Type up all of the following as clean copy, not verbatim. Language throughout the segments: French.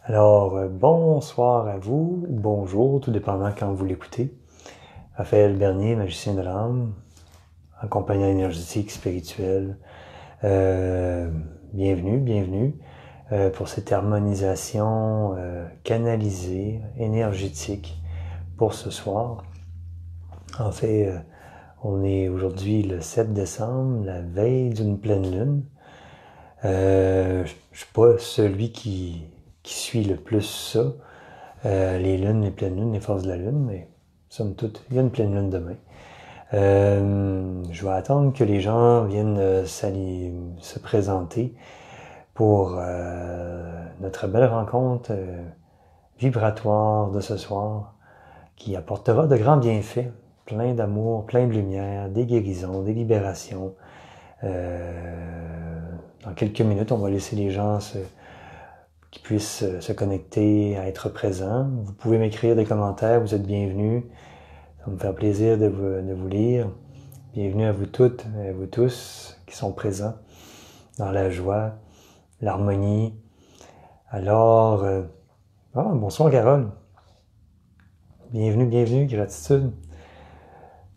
Bonsoir à vous, ou bonjour, tout dépendant quand vous l'écoutez. Raphaël Bernier, magicien de l'âme, accompagnant énergétique, spirituel. Bienvenue pour cette harmonisation canalisée, énergétique pour ce soir. En fait, on est aujourd'hui le 7 décembre, la veille d'une pleine lune. Je suis pas celui qui suit le plus ça. Les lunes, les pleines lunes, les phases de la lune, mais somme toute, il y a une pleine lune demain. Je vais attendre que les gens viennent se présenter pour notre belle rencontre vibratoire de ce soir qui apportera de grands bienfaits, plein d'amour, plein de lumière, des guérisons, des libérations. Dans quelques minutes, on va laisser les gens qui puissent se connecter, à être présents. Vous pouvez m'écrire des commentaires, vous êtes bienvenus. Ça va me faire plaisir de vous lire. Bienvenue à vous toutes et à vous tous qui sont présents dans la joie, l'harmonie. Alors, bonsoir Carole. Bienvenue, gratitude.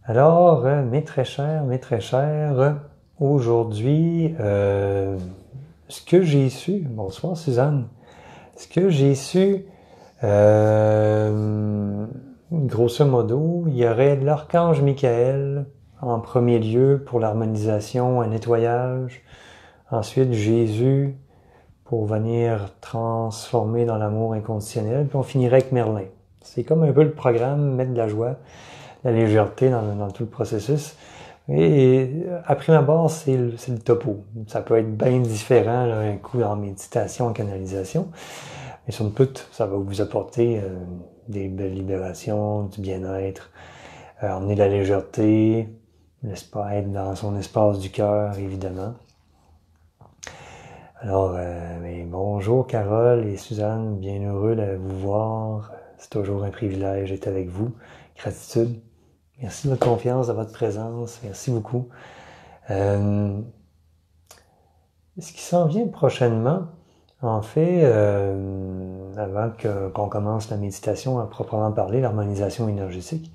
Alors, mes très chers, aujourd'hui, ce que j'ai su, bonsoir Suzanne, ce que j'ai su, grosso modo, il y aurait l'archange Michael en premier lieu pour l'harmonisation, un nettoyage. Ensuite, Jésus pour venir transformer dans l'amour inconditionnel. Puis on finirait avec Merlin. C'est comme un peu le programme, mettre de la joie, la légèreté dans tout le processus. Et après ma base, c'est le topo. Ça peut être bien différent, là, un coup en méditation, en canalisation. Mais somme toute, ça va vous apporter des belles libérations, du bien-être, emmener la légèreté, être dans son espace du cœur, évidemment. Alors, bonjour Carole et Suzanne, bien heureux de vous voir. C'est toujours un privilège d'être avec vous. Gratitude. Merci de votre confiance, de votre présence. Merci beaucoup. Ce qui s'en vient prochainement, en fait, avant qu'on commence la méditation à proprement parler, l'harmonisation énergétique,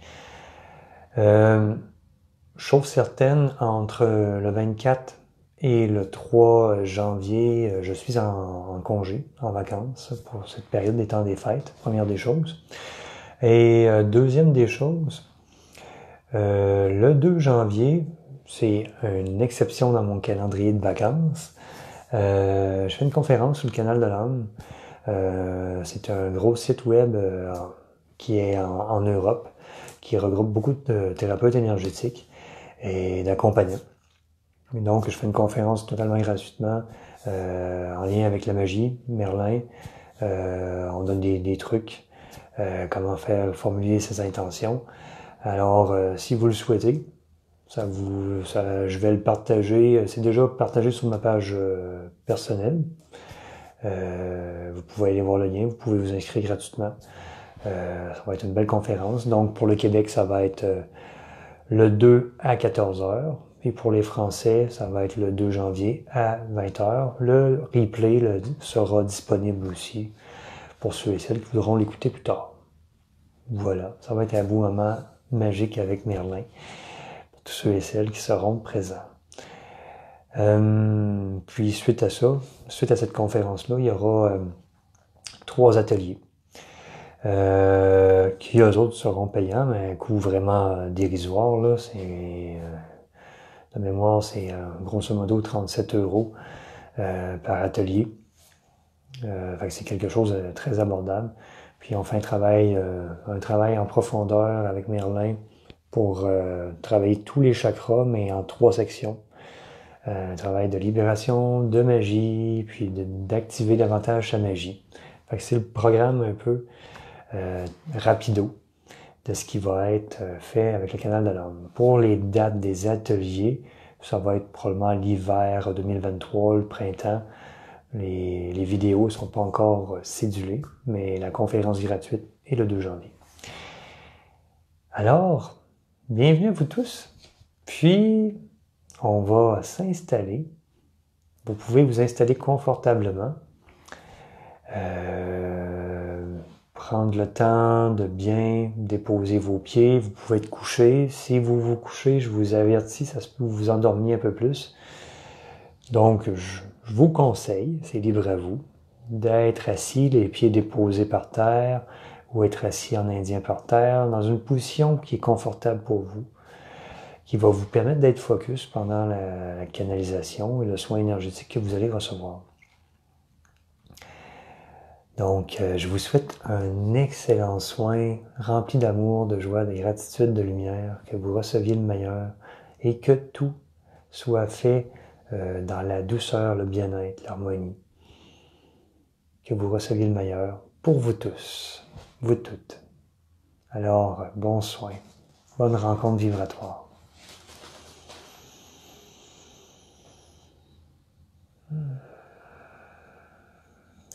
chose certaine, entre le 24 et le 3 janvier, je suis en congé, en vacances, pour cette période des temps des fêtes, première des choses. Et deuxième des choses, le 2 janvier, c'est une exception dans mon calendrier de vacances. Je fais une conférence sur le canal de l'âme. C'est un gros site web qui est en Europe, qui regroupe beaucoup de thérapeutes énergétiques et d'accompagnants. Donc, je fais une conférence totalement gratuitement en lien avec la magie, Merlin. On donne des trucs, comment formuler ses intentions. Alors, si vous le souhaitez, je vais le partager. C'est déjà partagé sur ma page personnelle. Vous pouvez aller voir le lien, vous pouvez vous inscrire gratuitement. Ça va être une belle conférence. Donc, pour le Québec, ça va être le 2 à 14h. Et pour les Français, ça va être le 2 janvier à 20h. Le replay sera disponible aussi pour ceux et celles qui voudront l'écouter plus tard. Voilà, ça va être un beau moment magique avec Merlin pour tous ceux et celles qui seront présents. Puis suite à cette conférence-là, il y aura 3 ateliers qui eux autres seront payants, mais un coût vraiment dérisoire. Là, de mémoire, c'est grosso modo 37 € par atelier. Fait que c'est quelque chose de très abordable. Puis on fait un travail en profondeur avec Merlin pour travailler tous les chakras, mais en 3 sections. Un travail de libération, de magie, puis d'activer davantage sa magie. Fait que c'est le programme un peu rapido de ce qui va être fait avec le canal de l'âme. Pour les dates des ateliers, ça va être probablement l'hiver 2023, le printemps. Les vidéos ne sont pas encore cédulées, mais la conférence gratuite est le 2 janvier. Alors, bienvenue à vous tous. Puis, on va s'installer. Vous pouvez vous installer confortablement. Prendre le temps de bien déposer vos pieds. Vous pouvez être couché. Si vous vous couchez, je vous avertis, ça se peut que vous vous endormiez un peu plus. Donc, je vous conseille, c'est libre à vous, d'être assis, les pieds déposés par terre, ou être assis en indien par terre, dans une position qui est confortable pour vous, qui va vous permettre d'être focus pendant la canalisation et le soin énergétique que vous allez recevoir. Donc, je vous souhaite un excellent soin rempli d'amour, de joie, de gratitude, de lumière, que vous receviez le meilleur et que tout soit fait dans la douceur, le bien-être, l'harmonie. Que vous receviez le meilleur pour vous tous, vous toutes. Alors, bon soin, bonne rencontre vibratoire.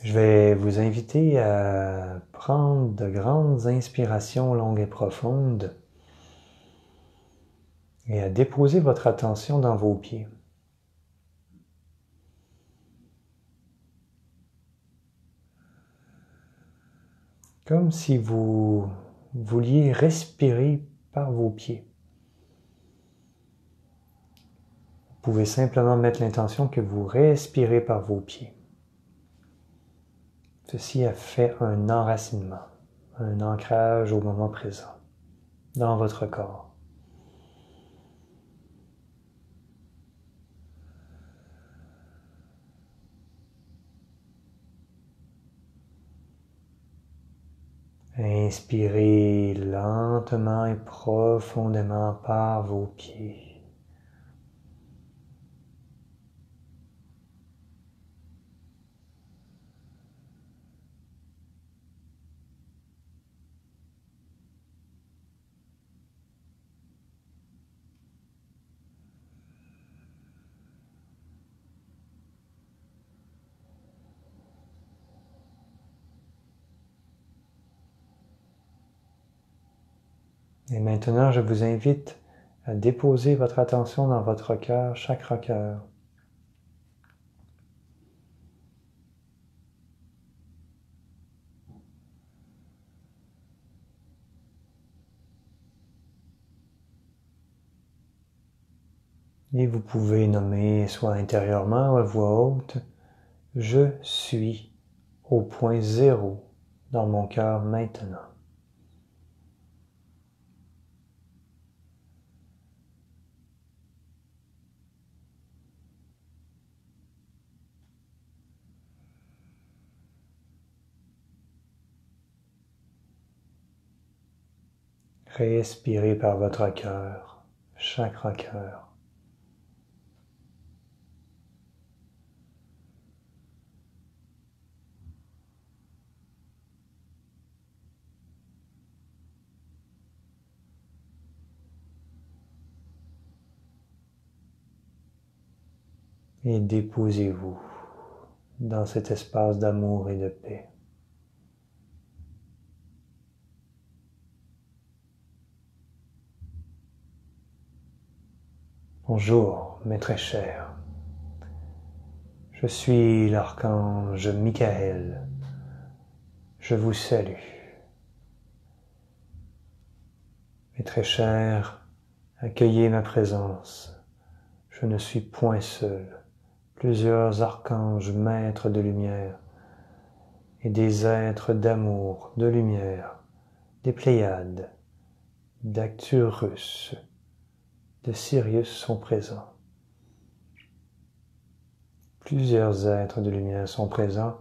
Je vais vous inviter à prendre de grandes inspirations longues et profondes et à déposer votre attention dans vos pieds. Comme si vous vouliez respirer par vos pieds. Vous pouvez simplement mettre l'intention que vous respirez par vos pieds. Ceci a fait un enracinement, un ancrage au moment présent, dans votre corps. Inspirez lentement et profondément par vos pieds. Et maintenant, je vous invite à déposer votre attention dans votre cœur, chakra cœur. Et vous pouvez nommer soit intérieurement ou à voix haute, je suis au point zéro dans mon cœur maintenant. Respirez par votre cœur, chakra cœur. Et déposez-vous dans cet espace d'amour et de paix. Bonjour, mes très chers. Je suis l'archange Michael. Je vous salue. Mes très chers, accueillez ma présence. Je ne suis point seul. Plusieurs archanges maîtres de lumière et des êtres d'amour, de lumière, des Pléiades, d'Arcturus, de Sirius sont présents. Plusieurs êtres de lumière sont présents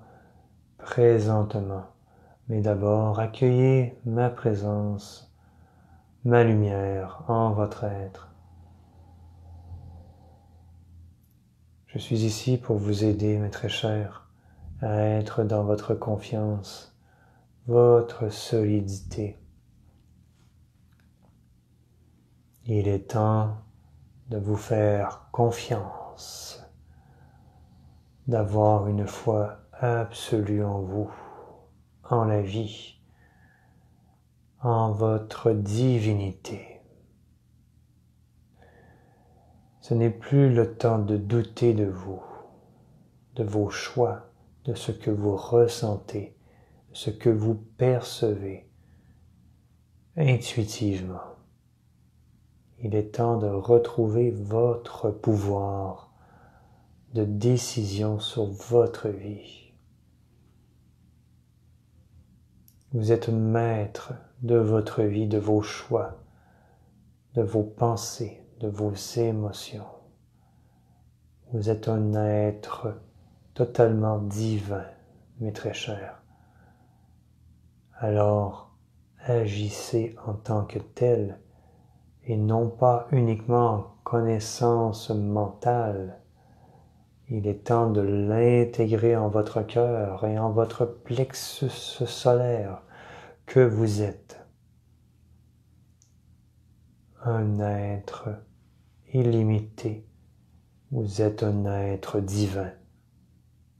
présentement, mais d'abord accueillez ma présence, ma lumière en votre être. Je suis ici pour vous aider, mes très chers, à être dans votre confiance, votre solidité. Il est temps de vous faire confiance, d'avoir une foi absolue en vous, en la vie, en votre divinité. Ce n'est plus le temps de douter de vous, de vos choix, de ce que vous ressentez, de ce que vous percevez intuitivement. Il est temps de retrouver votre pouvoir de décision sur votre vie. Vous êtes maître de votre vie, de vos choix, de vos pensées, de vos émotions. Vous êtes un être totalement divin, mes très chers. Alors, agissez en tant que tel et non pas uniquement en connaissance mentale. Il est temps de l'intégrer en votre cœur et en votre plexus solaire que vous êtes un être illimité. Vous êtes un être divin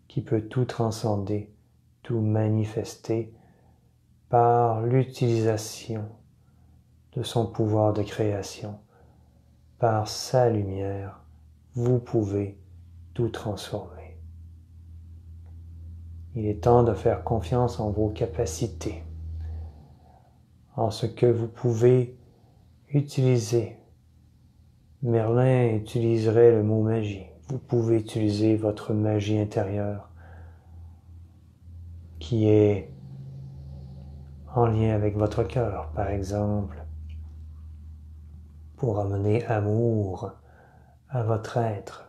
qui peut tout transcender, tout manifester par l'utilisation de son pouvoir de création. Par sa lumière, vous pouvez tout transformer. Il est temps de faire confiance en vos capacités, en ce que vous pouvez utiliser. Merlin utiliserait le mot magie. Vous pouvez utiliser votre magie intérieure qui est en lien avec votre cœur, par exemple, pour amener amour à votre être.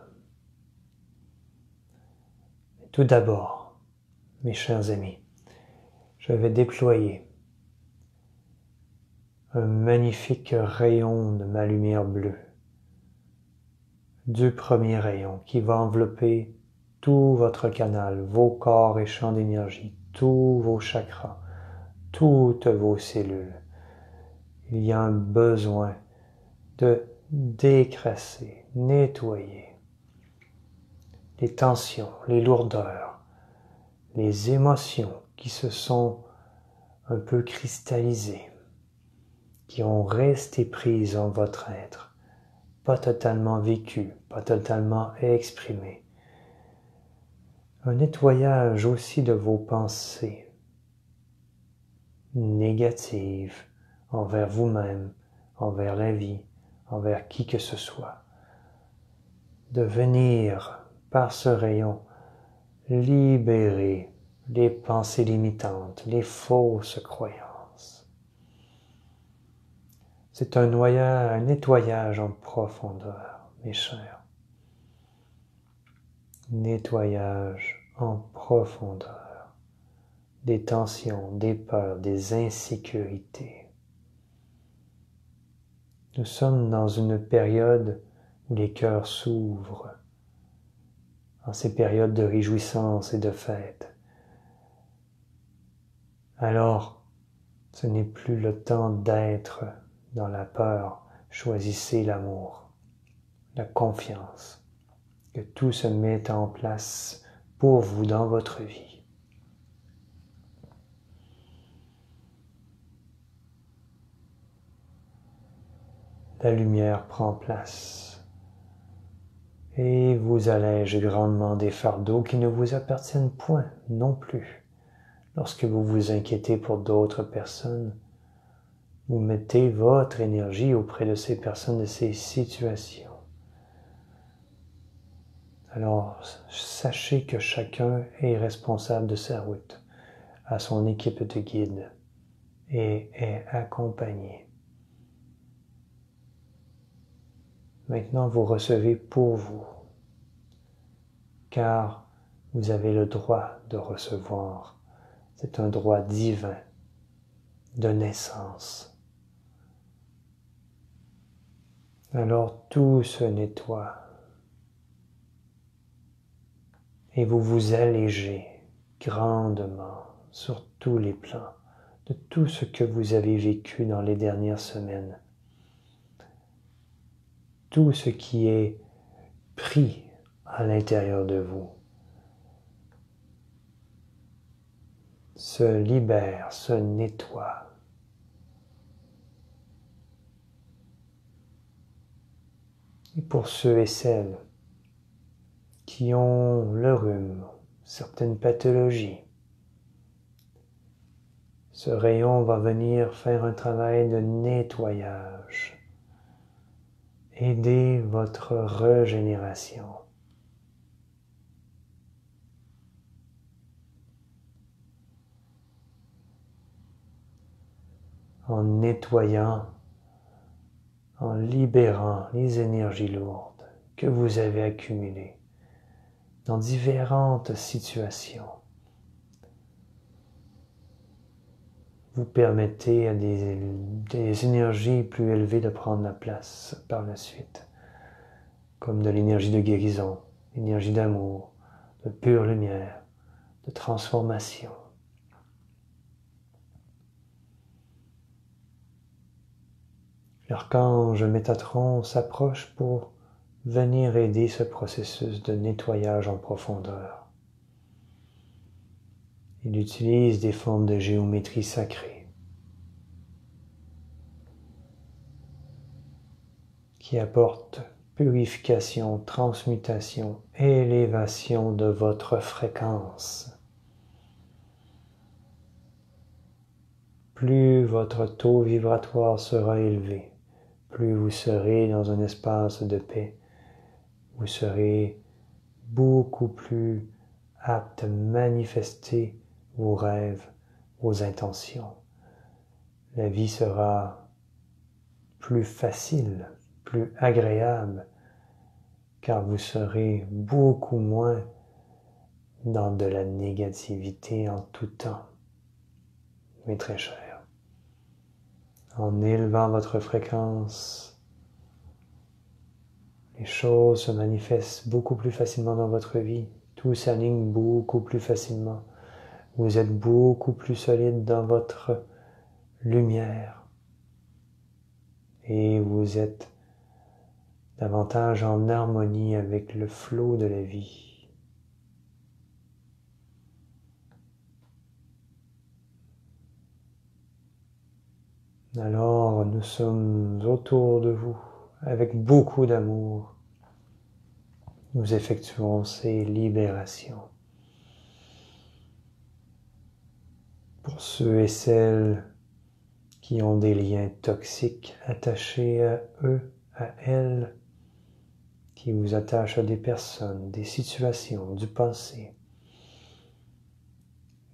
Tout d'abord, mes chers amis, je vais déployer un magnifique rayon de ma lumière bleue, du premier rayon qui va envelopper tout votre canal, vos corps et champs d'énergie, tous vos chakras, toutes vos cellules. Il y a un besoin de décrasser, nettoyer les tensions, les lourdeurs, les émotions qui se sont un peu cristallisées, qui ont resté prises en votre être, pas totalement vécues, pas totalement exprimées. Un nettoyage aussi de vos pensées négatives envers vous-même, envers la vie, envers qui que ce soit. De venir, par ce rayon, libérer les pensées limitantes, les fausses croyances. C'est un nettoyage en profondeur, mes chers. Nettoyage en profondeur. Des tensions, des peurs, des insécurités. Nous sommes dans une période où les cœurs s'ouvrent, en ces périodes de réjouissance et de fête. Alors, ce n'est plus le temps d'être dans la peur. Choisissez l'amour, la confiance, que tout se mette en place pour vous dans votre vie. La lumière prend place et vous allège grandement des fardeaux qui ne vous appartiennent point non plus. Lorsque vous vous inquiétez pour d'autres personnes, vous mettez votre énergie auprès de ces personnes, de ces situations. Alors, sachez que chacun est responsable de sa route, a son équipe de guides et est accompagné. Maintenant, vous recevez pour vous, car vous avez le droit de recevoir. C'est un droit divin de naissance. Alors tout se nettoie et vous vous allégez grandement sur tous les plans de tout ce que vous avez vécu dans les dernières semaines. Tout ce qui est pris à l'intérieur de vous se libère, se nettoie. Et pour ceux et celles qui ont le rhume, certaines pathologies. Ce rayon va venir faire un travail de nettoyage, aider votre régénération. En nettoyant, en libérant les énergies lourdes que vous avez accumulées dans différentes situations. Vous permettez à des énergies plus élevées de prendre la place par la suite, comme de l'énergie de guérison, l'énergie d'amour, de pure lumière, de transformation. L'archange Métatron s'approche pour venir aider ce processus de nettoyage en profondeur. Il utilise des formes de géométrie sacrée qui apportent purification, transmutation, élévation de votre fréquence. Plus votre taux vibratoire sera élevé, plus vous serez dans un espace de paix, vous serez beaucoup plus apte à manifester vos rêves, vos intentions. La vie sera plus facile, plus agréable, car vous serez beaucoup moins dans de la négativité en tout temps, mes très chers. En élevant votre fréquence, les choses se manifestent beaucoup plus facilement dans votre vie. Tout s'aligne beaucoup plus facilement. Vous êtes beaucoup plus solide dans votre lumière. Et vous êtes davantage en harmonie avec le flot de la vie. Alors, nous sommes autour de vous, avec beaucoup d'amour. Nous effectuons ces libérations. Pour ceux et celles qui ont des liens toxiques attachés à eux, à elles, qui vous attachent à des personnes, des situations, du passé,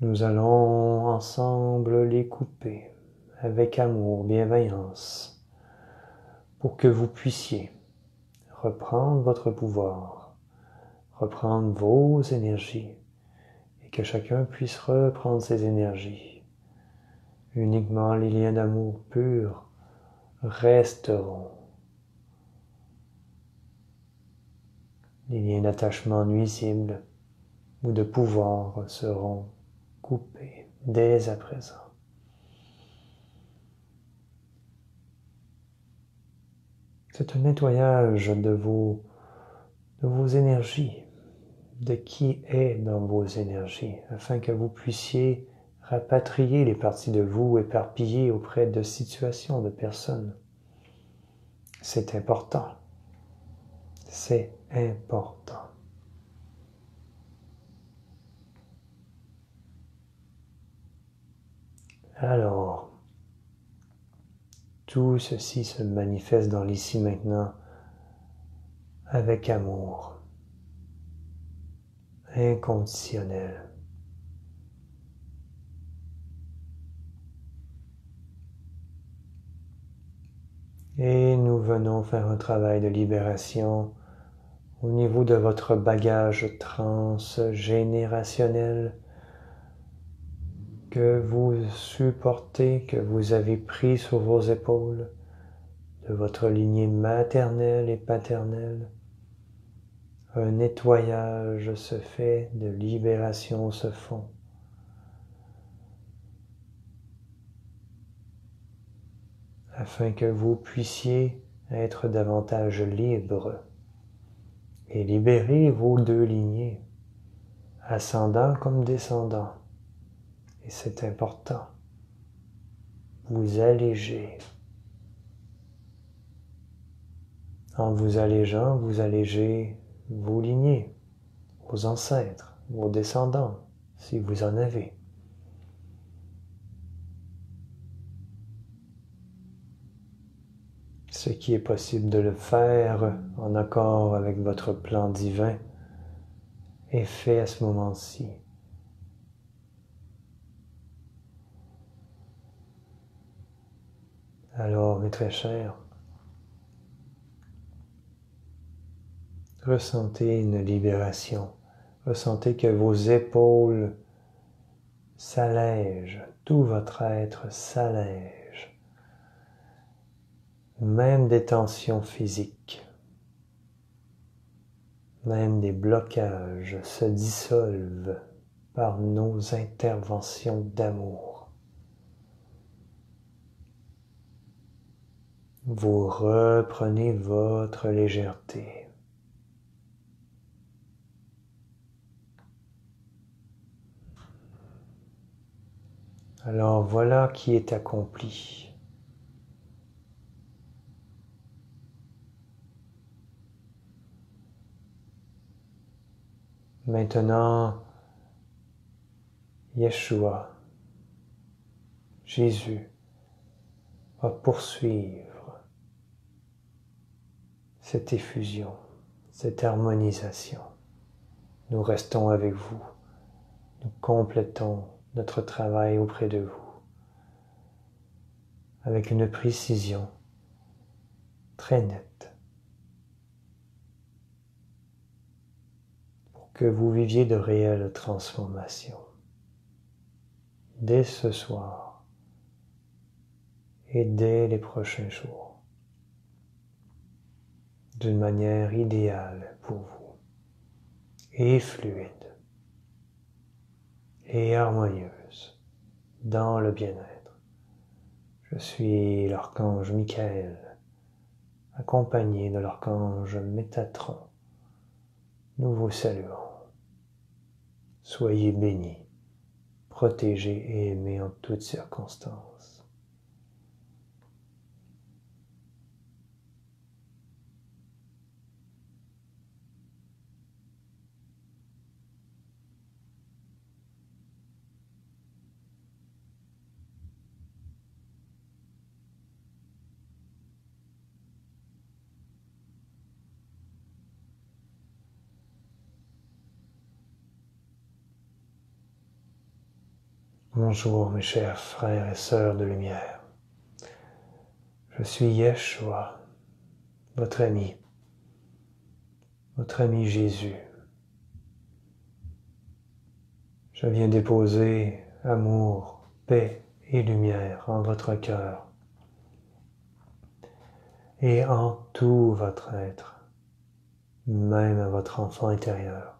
nous allons ensemble les couper avec amour, bienveillance, pour que vous puissiez reprendre votre pouvoir, reprendre vos énergies, et que chacun puisse reprendre ses énergies. Uniquement les liens d'amour pur resteront. Les liens d'attachement nuisibles ou de pouvoir seront coupés dès à présent. C'est un nettoyage de vos énergies, de qui est dans vos énergies, afin que vous puissiez rapatrier les parties de vous éparpillées auprès de situations, de personnes. C'est important. C'est important. Alors, tout ceci se manifeste dans l'ici maintenant avec amour inconditionnel. Et nous venons faire un travail de libération au niveau de votre bagage transgénérationnel que vous supportez, que vous avez pris sur vos épaules, de votre lignée maternelle et paternelle. Un nettoyage se fait, de libération se font. Afin que vous puissiez être davantage libre et libérer vos deux lignées, ascendant comme descendant. Et c'est important. Vous allégez. En vous allégeant, vous allégez vos lignées, vos ancêtres, vos descendants, si vous en avez. Ce qui est possible de le faire en accord avec votre plan divin est fait à ce moment-ci. Alors, mes très chers, ressentez une libération. Ressentez que vos épaules s'allègent, tout votre être s'allège. Même des tensions physiques, même des blocages se dissolvent par nos interventions d'amour. Vous reprenez votre légèreté. Alors voilà qui est accompli. Maintenant, Yeshua, Jésus, va poursuivre cette effusion, cette harmonisation. Nous restons avec vous. Nous complétons notre travail auprès de vous avec une précision très nette pour que vous viviez de réelles transformations dès ce soir et dès les prochains jours d'une manière idéale pour vous et fluide et harmonieuse dans le bien-être. Je suis l'archange Michael, accompagné de l'archange Métatron. Nous vous saluons. Soyez bénis, protégés et aimés en toutes circonstances. Bonjour mes chers frères et sœurs de lumière. Je suis Yeshua, votre ami Jésus. Je viens déposer amour, paix et lumière en votre cœur et en tout votre être, même à votre enfant intérieur.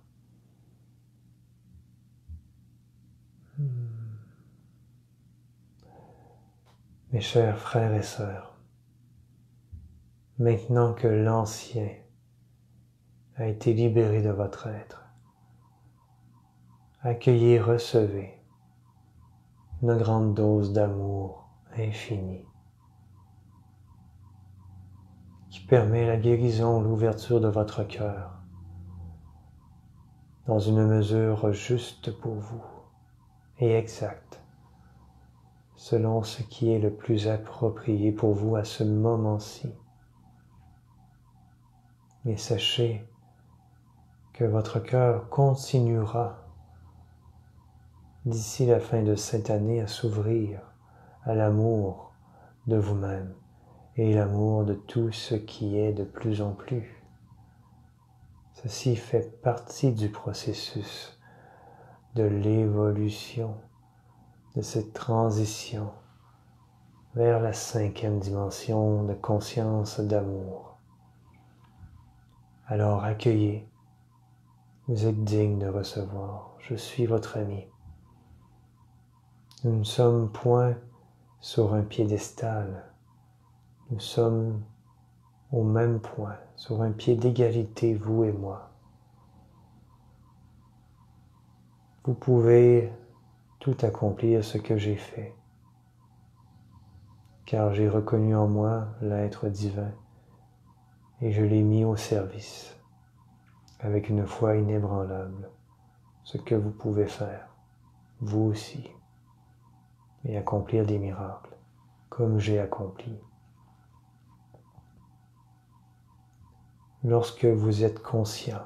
Mes chers frères et sœurs, maintenant que l'ancien a été libéré de votre être, accueillez, recevez une grande dose d'amour infini qui permet la guérison, l'ouverture de votre cœur dans une mesure juste pour vous et exacte, selon ce qui est le plus approprié pour vous à ce moment-ci. Mais sachez que votre cœur continuera d'ici la fin de cette année à s'ouvrir à l'amour de vous-même et l'amour de tout ce qui est de plus en plus. Ceci fait partie du processus de l'évolution, de cette transition vers la 5e dimension de conscience d'amour. Alors accueillez, vous êtes digne de recevoir, je suis votre ami. Nous ne sommes point sur un piédestal, nous sommes au même point, sur un pied d'égalité, vous et moi. Vous pouvez tout accomplir ce que j'ai fait, car j'ai reconnu en moi l'être divin et je l'ai mis au service avec une foi inébranlable ce que vous pouvez faire, vous aussi, et accomplir des miracles, comme j'ai accompli. Lorsque vous êtes conscient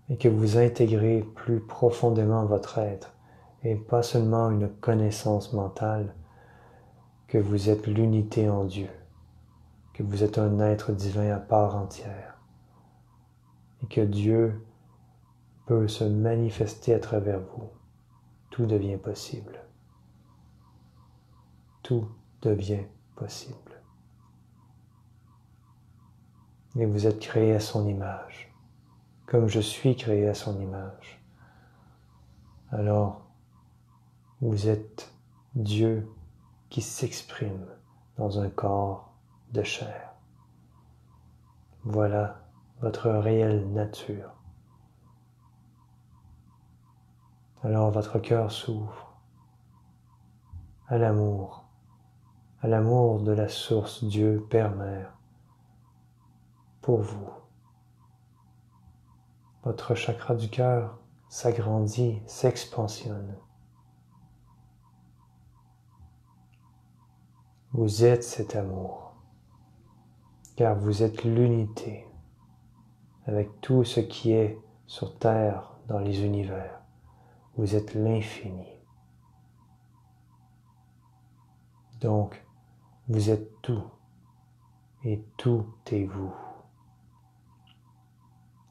et que vous intégrez plus profondément votre être, et pas seulement une connaissance mentale, que vous êtes l'unité en Dieu, que vous êtes un être divin à part entière, et que Dieu peut se manifester à travers vous, tout devient possible. Tout devient possible. Et vous êtes créé à son image, comme je suis créé à son image. Alors, vous êtes Dieu qui s'exprime dans un corps de chair. Voilà votre réelle nature. Alors votre cœur s'ouvre à l'amour de la source Dieu Père-Mère pour vous. Votre chakra du cœur s'agrandit, s'expansionne. Vous êtes cet amour, car vous êtes l'unité avec tout ce qui est sur Terre dans les univers. Vous êtes l'infini. Donc, vous êtes tout, et tout est vous.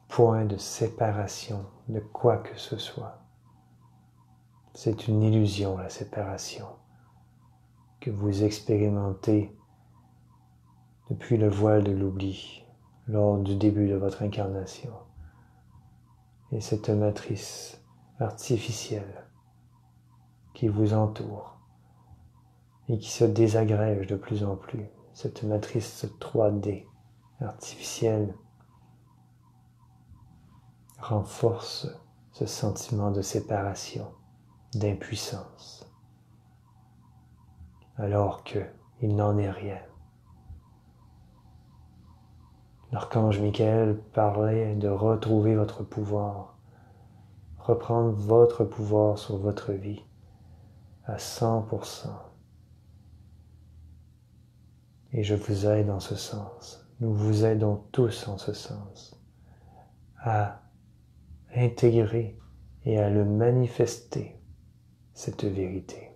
Point de séparation de quoi que ce soit. C'est une illusion, la séparation, que vous expérimentez depuis le voile de l'oubli, lors du début de votre incarnation. Et cette matrice artificielle qui vous entoure et qui se désagrège de plus en plus, cette matrice 3D artificielle renforce ce sentiment de séparation, d'impuissance, alors qu'il n'en est rien. L'archange Michael parlait de retrouver votre pouvoir, reprendre votre pouvoir sur votre vie à 100%. Et je vous aide en ce sens. Nous vous aidons tous en ce sens à intégrer et à le manifester, cette vérité.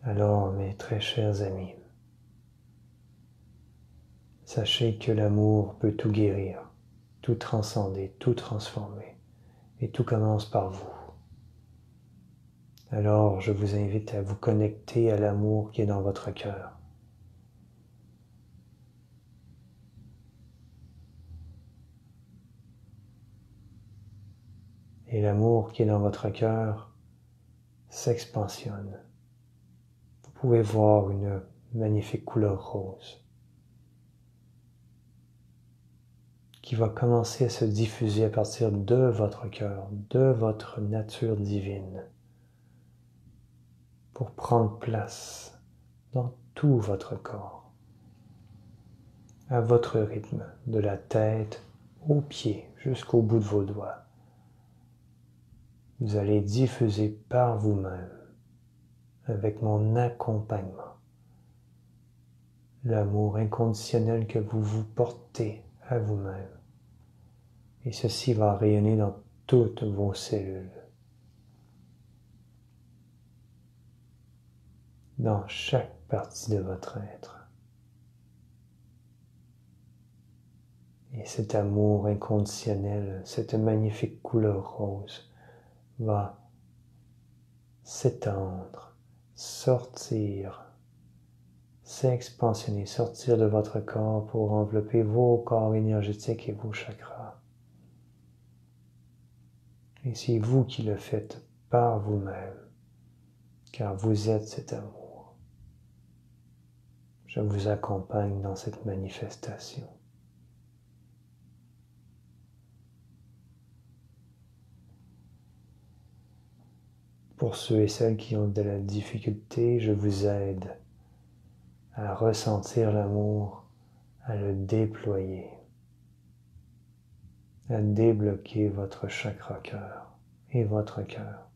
Alors, mes très chers amis, sachez que l'amour peut tout guérir, tout transcender, tout transformer, et tout commence par vous. Alors, je vous invite à vous connecter à l'amour qui est dans votre cœur. Et l'amour qui est dans votre cœur s'expansionne. Vous pouvez voir une magnifique couleur rose qui va commencer à se diffuser à partir de votre cœur, de votre nature divine, pour prendre place dans tout votre corps, à votre rythme, de la tête aux pieds jusqu'au bout de vos doigts. Vous allez diffuser par vous-même, avec mon accompagnement, l'amour inconditionnel que vous vous portez à vous-même. Et ceci va rayonner dans toutes vos cellules, dans chaque partie de votre être. Et cet amour inconditionnel, cette magnifique couleur rose, va s'étendre, sortir, s'expansionner, sortir de votre corps pour envelopper vos corps énergétiques et vos chakras. Et c'est vous qui le faites par vous-même, car vous êtes cet amour. Je vous accompagne dans cette manifestation. Pour ceux et celles qui ont de la difficulté, je vous aide à ressentir l'amour, à le déployer. à débloquer votre chakra cœur et votre cœur.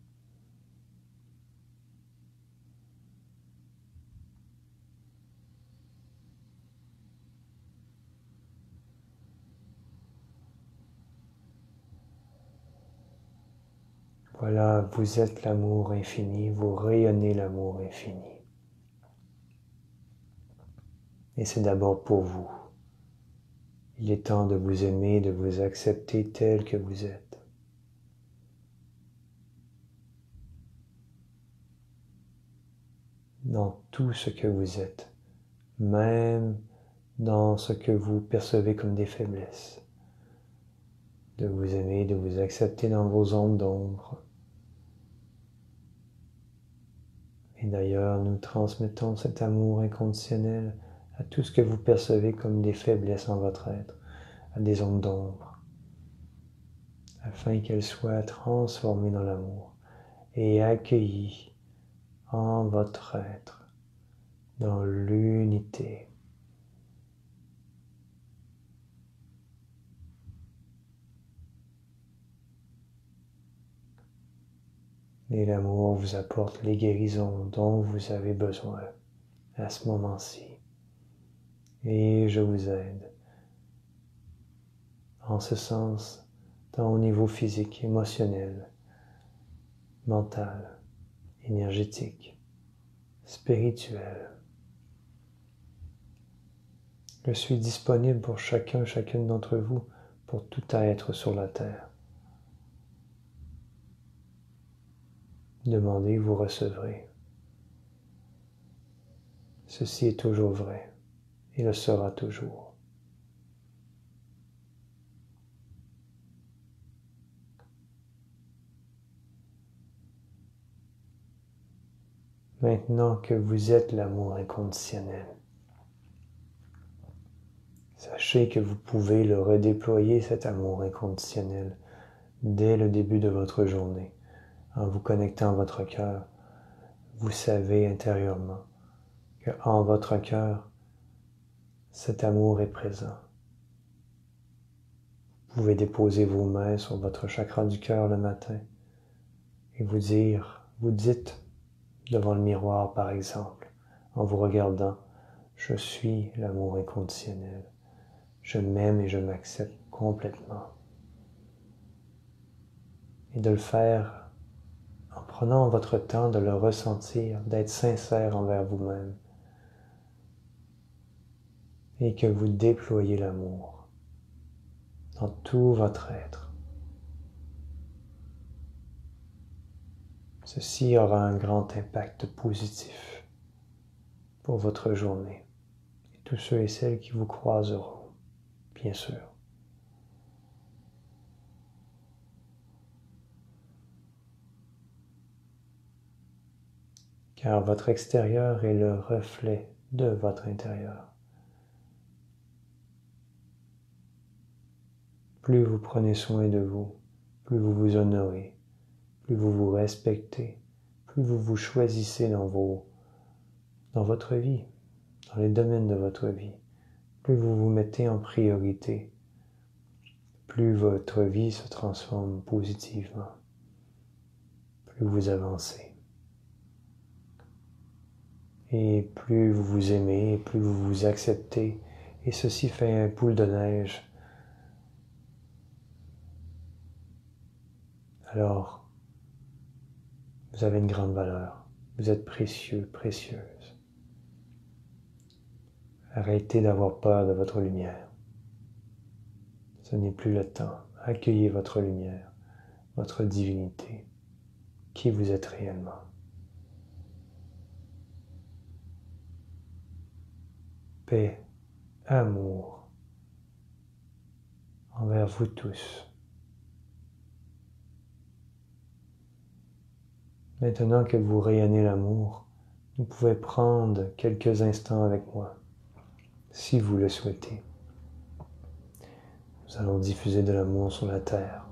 Voilà, vous êtes l'amour infini, vous rayonnez l'amour infini. Et c'est d'abord pour vous. Il est temps de vous aimer, de vous accepter tel que vous êtes. Dans tout ce que vous êtes, même dans ce que vous percevez comme des faiblesses. De vous aimer, de vous accepter dans vos zones d'ombre. Et d'ailleurs, nous transmettons cet amour inconditionnel à tout ce que vous percevez comme des faiblesses en votre être, à des zones d'ombre, afin qu'elles soient transformées dans l'amour et accueillies en votre être, dans l'unité. Et l'amour vous apporte les guérisons dont vous avez besoin à ce moment-ci. Et je vous aide en ce sens, tant au niveau physique, émotionnel, mental, énergétique, spirituel. Je suis disponible pour chacune d'entre vous, pour tout être sur la terre. Demandez, vous recevrez. Ceci est toujours vrai et le sera toujours. Maintenant que vous êtes l'amour inconditionnel, sachez que vous pouvez le redéployer, cet amour inconditionnel, dès le début de votre journée. En vous connectant à votre cœur, vous savez intérieurement que en votre cœur, cet amour est présent. Vous pouvez déposer vos mains sur votre chakra du cœur le matin et vous dites devant le miroir par exemple, en vous regardant, je suis l'amour inconditionnel. Je m'aime et je m'accepte complètement. Et de le faire en prenant votre temps de le ressentir, d'être sincère envers vous-même. Et que vous déployez l'amour dans tout votre être. Ceci aura un grand impact positif pour votre journée et tous ceux et celles qui vous croiseront, bien sûr. Car votre extérieur est le reflet de votre intérieur. Plus vous prenez soin de vous, plus vous vous honorez, plus vous vous respectez, plus vous vous choisissez dans votre vie, dans les domaines de votre vie, plus vous vous mettez en priorité, plus votre vie se transforme positivement, plus vous avancez. Et plus vous vous aimez, plus vous vous acceptez, et ceci fait un boule de neige. Alors, vous avez une grande valeur. Vous êtes précieux, précieuse. Arrêtez d'avoir peur de votre lumière. Ce n'est plus le temps. Accueillez votre lumière, votre divinité, qui vous êtes réellement. Paix, amour envers vous tous. Maintenant que vous rayonnez l'amour, vous pouvez prendre quelques instants avec moi, si vous le souhaitez. Nous allons diffuser de l'amour sur la terre,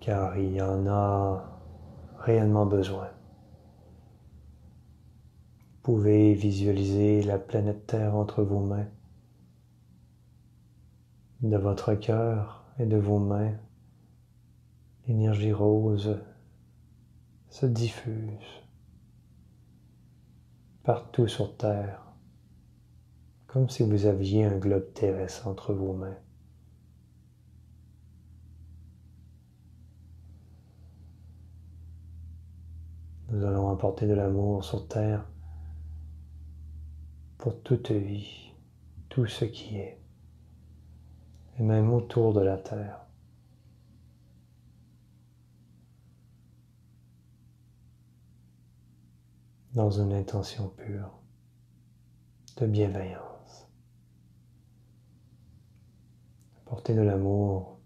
car il y en a réellement besoin. Vous pouvez visualiser la planète Terre entre vos mains. de votre cœur et de vos mains, l'énergie rose se diffuse partout sur Terre, comme si vous aviez un globe terrestre entre vos mains. Nous allons apporter de l'amour sur Terre pour toute vie, tout ce qui est, et même autour de la Terre. Dans une intention pure de bienveillance. Apportez de l'amour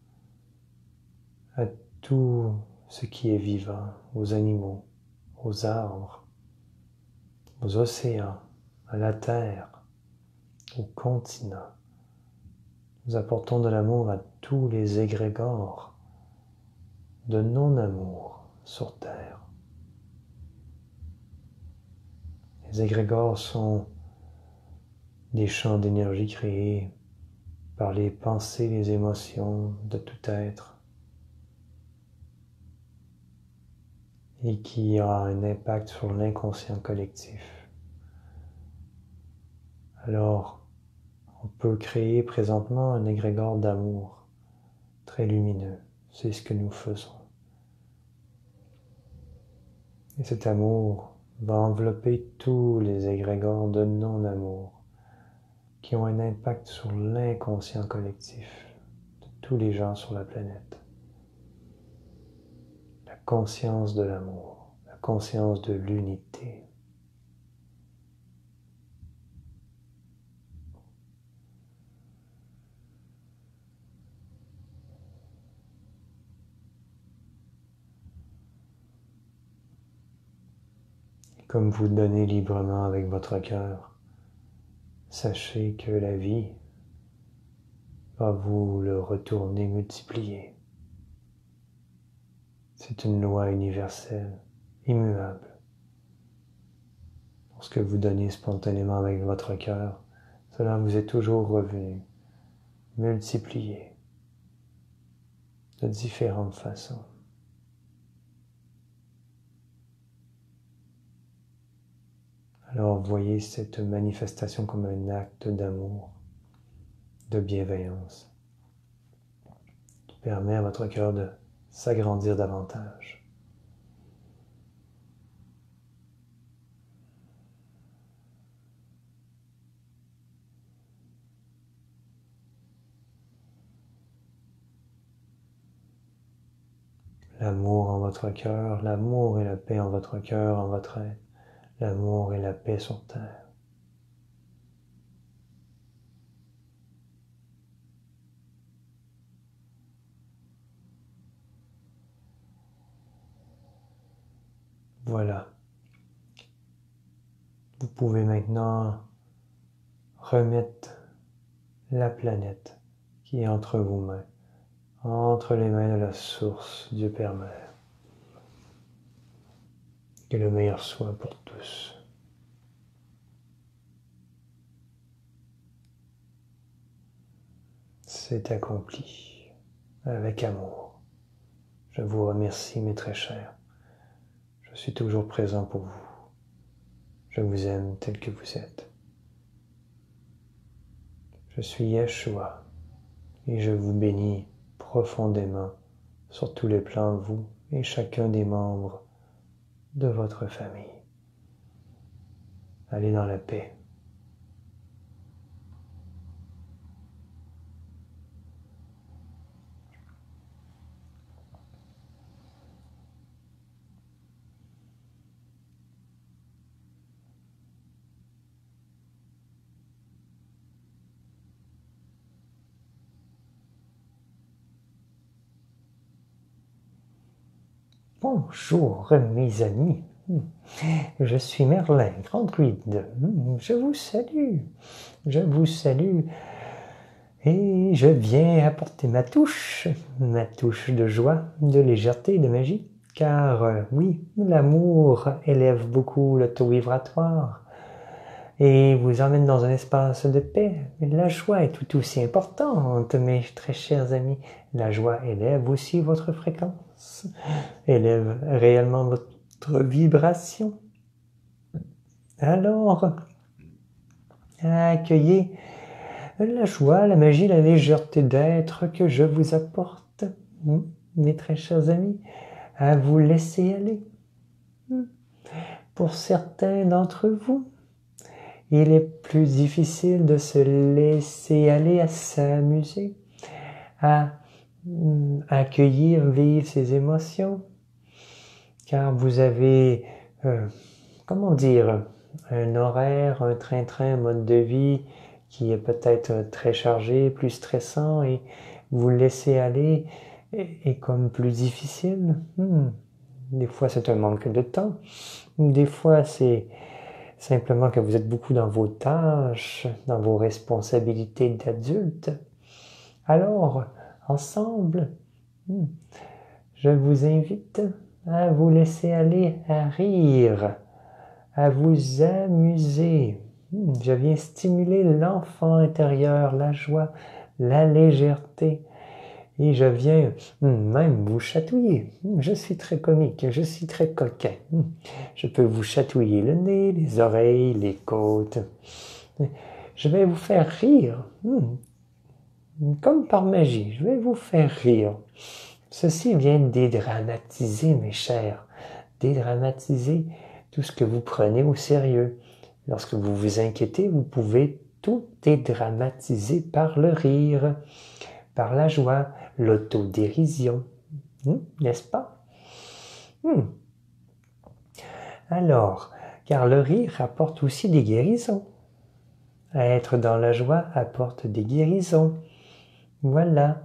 à tout ce qui est vivant, aux animaux, aux arbres, aux océans, à la terre, aux continents. Nous apportons de l'amour à tous les égrégores de non-amour sur Terre. Les égrégores sont des champs d'énergie créés par les pensées, les émotions de tout être et qui a un impact sur l'inconscient collectif. Alors, on peut créer présentement un égrégore d'amour très lumineux. C'est ce que nous faisons. Et cet amour va envelopper tous les égrégores de non-amour qui ont un impact sur l'inconscient collectif de tous les gens sur la planète. La conscience de l'amour, la conscience de l'unité. Comme vous donnez librement avec votre cœur, sachez que la vie va vous le retourner multiplié. C'est une loi universelle, immuable. Lorsque vous donnez spontanément avec votre cœur, cela vous est toujours revenu, multiplié, de différentes façons. Alors voyez cette manifestation comme un acte d'amour, de bienveillance, qui permet à votre cœur de s'agrandir davantage. L'amour en votre cœur, l'amour et la paix en votre cœur, en votre être, l'amour et la paix sur Terre. Voilà. Vous pouvez maintenant remettre la planète qui est entre vos mains, entre les mains de la source, Dieu Père Mère. Que le meilleur soit pour tous. C'est accompli avec amour. Je vous remercie, mes très chers. Je suis toujours présent pour vous. Je vous aime tel que vous êtes. Je suis Yeshua et je vous bénis profondément sur tous les plans, vous et chacun des membres de votre famille. Allez dans la paix. Bonjour mes amis, je suis Merlin, Grand Druide, je vous salue et je viens apporter ma touche de joie, de légèreté, de magie, car oui, l'amour élève beaucoup le taux vibratoire et vous emmène dans un espace de paix. Mais la joie est tout aussi importante, mes très chers amis. La joie élève aussi votre fréquence, élève réellement votre vibration. Alors, accueillez la joie, la magie, la légèreté d'être que je vous apporte, mes très chers amis, à vous laisser aller. Pour certains d'entre vous, il est plus difficile de se laisser aller, à s'amuser, à accueillir, vivre ses émotions, car vous avez, comment dire, un horaire, un train-train, un mode de vie qui est peut-être très chargé, plus stressant, et vous laisser aller est comme plus difficile. Des fois, c'est un manque de temps. Des fois, c'est simplement que vous êtes beaucoup dans vos tâches, dans vos responsabilités d'adulte. Alors, ensemble, je vous invite à vous laisser aller, à rire, à vous amuser. Je viens stimuler l'enfant intérieur, la joie, la légèreté. Et je viens même vous chatouiller. Je suis très comique, je suis très coquin. Je peux vous chatouiller le nez, les oreilles, les côtes. Je vais vous faire rire. Comme par magie, je vais vous faire rire. Ceci vient dédramatiser, mes chers. Dédramatiser tout ce que vous prenez au sérieux. Lorsque vous vous inquiétez, vous pouvez tout dédramatiser par le rire, par la joie, l'autodérision. N'est-ce pas? Alors, car le rire apporte aussi des guérisons. Être dans la joie apporte des guérisons. Voilà.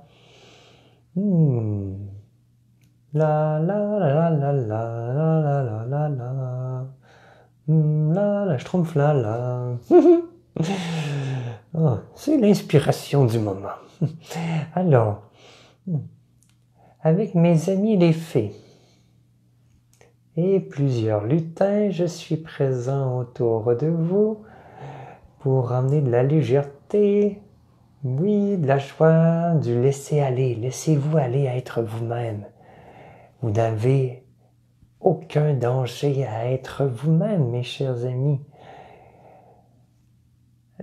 La la la la la la la la la la la schtroumpf la la. Oh, c'est l'inspiration du moment. Alors, avec mes amis les fées et plusieurs lutins, je suis présent autour de vous pour emmener de la légèreté, oui, de la joie, du laisser aller. Laissez-vous aller à être vous-même. Vous n'avez aucun danger à être vous-même, mes chers amis.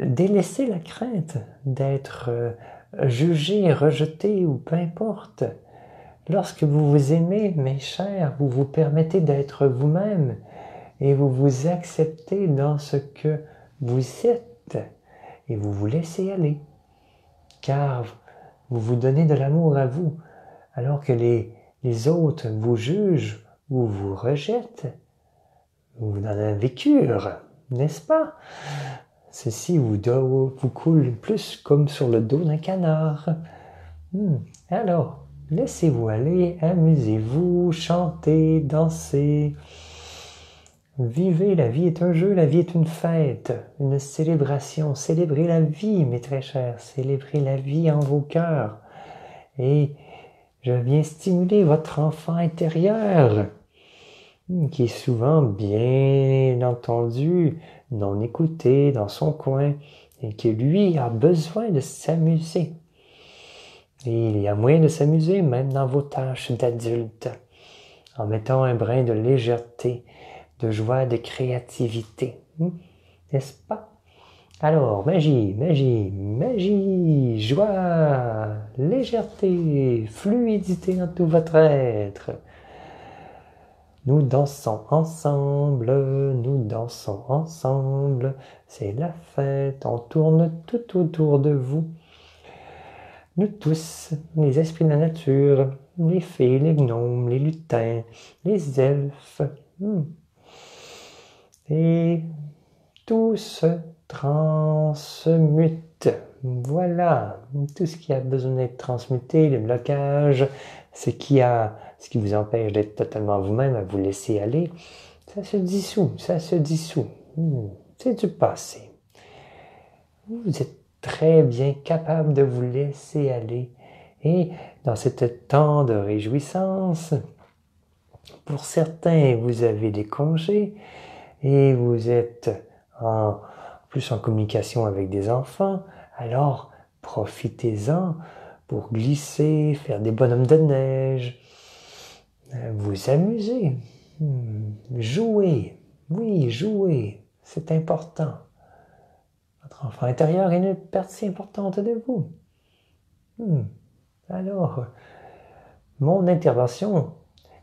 Délaissez la crainte d'être jugé, rejeté ou peu importe. Lorsque vous vous aimez, mes chers, vous vous permettez d'être vous-même et vous vous acceptez dans ce que vous êtes et vous vous laissez aller. Car vous vous donnez de l'amour à vous, alors que les autres vous jugent ou vous rejettent. Vous en avez vécure, n'est-ce pas? Ceci vous coule plus comme sur le dos d'un canard. Alors, laissez-vous aller, amusez-vous, chantez, dansez. Vivez, la vie est un jeu, la vie est une fête, une célébration. Célébrez la vie, mes très chers, célébrez la vie en vos cœurs. Et je viens stimuler votre enfant intérieur, qui est souvent, bien entendu, non écouté dans son coin, et qui, lui, a besoin de s'amuser. Et il y a moyen de s'amuser, même dans vos tâches d'adulte, en mettant un brin de légèreté, de joie, de créativité. N'est-ce pas? Alors, magie, magie, magie, joie, légèreté, fluidité dans tout votre être. Nous dansons ensemble, c'est la fête, on tourne tout autour de vous. Nous tous, les esprits de la nature, les fées, les gnomes, les lutins, les elfes, et tout se transmute. Voilà, tout ce qui a besoin d'être transmuté, le blocage, ce qui vous empêche d'être totalement vous-même, à vous laisser aller, ça se dissout. C'est du passé. Vous êtes très bien capable de vous laisser aller. Et dans ce temps de réjouissance, pour certains, vous avez des congés et vous êtes en plus en communication avec des enfants, alors profitez-en pour glisser, faire des bonhommes de neige, vous amuser, jouer, oui, jouer, c'est important. Votre enfant intérieur est une partie importante de vous. Alors, mon intervention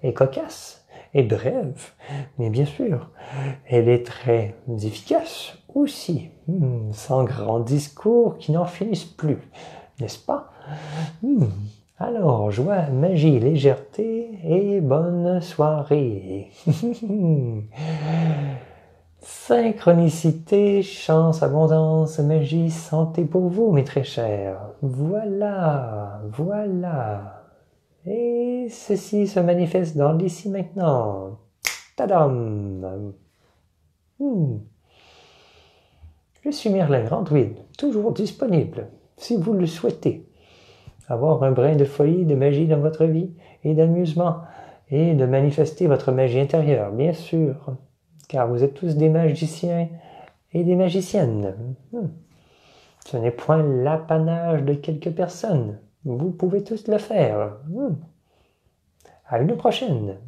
est cocasse et brève, mais bien sûr, elle est très efficace aussi, sans grand discours qui n'en finissent plus, n'est-ce pas? Alors, joie, magie, légèreté et bonne soirée. Synchronicité, chance, abondance, magie, santé pour vous, mes très chers. Voilà, voilà. Et ceci se manifeste dans l'ici maintenant. Tadam! Je suis Merlin Android, toujours disponible, si vous le souhaitez. Avoir un brin de folie, de magie dans votre vie, et d'amusement, et de manifester votre magie intérieure, bien sûr, car vous êtes tous des magiciens et des magiciennes. Ce n'est point l'apanage de quelques personnes. Vous pouvez tous le faire. À une prochaine.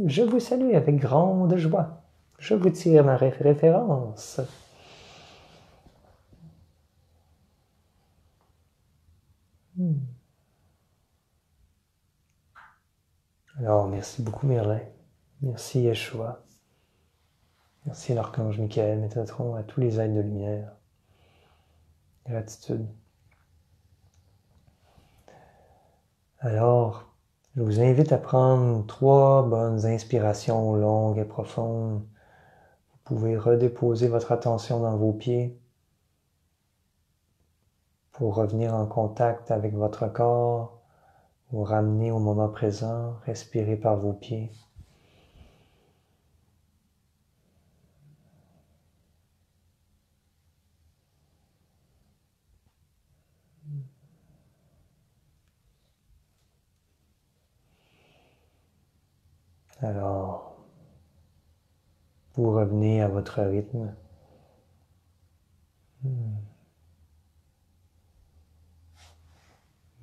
Je vous salue avec grande joie. Je vous tire ma référence. Alors, merci beaucoup Merlin. Merci Yeshua. Merci l'Archange Michael, Métatron, à tous les êtres de lumière. Gratitude. Alors, je vous invite à prendre 3 bonnes inspirations longues et profondes. Vous pouvez redéposer votre attention dans vos pieds pour revenir en contact avec votre corps, vous ramener au moment présent, respirer par vos pieds. Alors, vous revenez à votre rythme.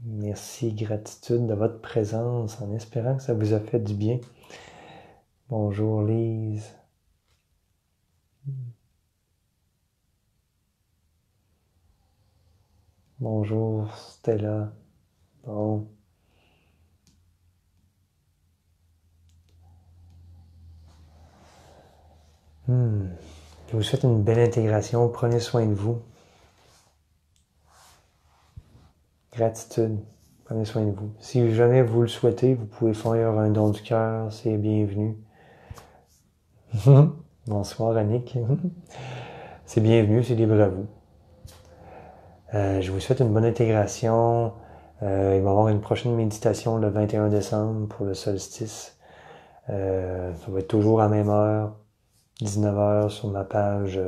Merci, gratitude de votre présence, en espérant que ça vous a fait du bien. Bonjour Lise. Bonjour Stella. Bon. Je vous souhaite une belle intégration. Prenez soin de vous. Gratitude. Prenez soin de vous. Si jamais vous le souhaitez, vous pouvez faire un don du cœur. C'est bienvenu. Bonsoir Annick. C'est bienvenu, c'est libre à vous. Je vous souhaite une bonne intégration. Il va y avoir une prochaine méditation le 21 décembre pour le solstice. Ça va être toujours à même heure, 19h sur ma page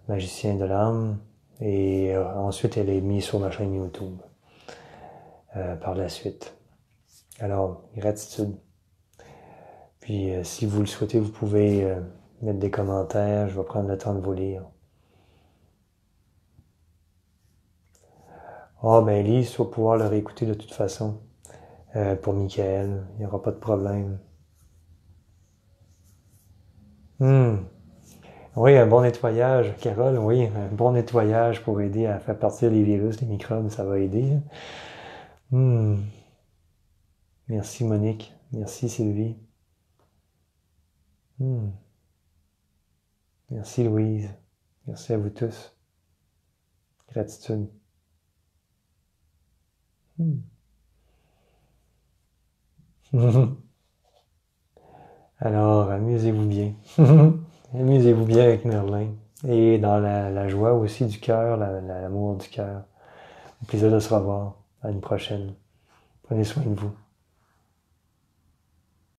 Magicien de l'âme. Et ensuite, elle est mise sur ma chaîne YouTube par la suite. Alors, gratitude. Puis, si vous le souhaitez, vous pouvez mettre des commentaires. Je vais prendre le temps de vous lire. Ben Elise, tu vas pouvoir le réécouter de toute façon. Pour Michael, il n'y aura pas de problème. Oui, un bon nettoyage, Carole, oui, un bon nettoyage pour aider à faire partir les virus, les microbes, ça va aider. Merci Monique, merci Sylvie. Merci Louise, merci à vous tous. Gratitude. Alors, amusez-vous bien. Amusez-vous bien avec Merlin. Et dans la joie aussi du cœur, l'amour du cœur. Au plaisir de se revoir. À une prochaine. Prenez soin de vous.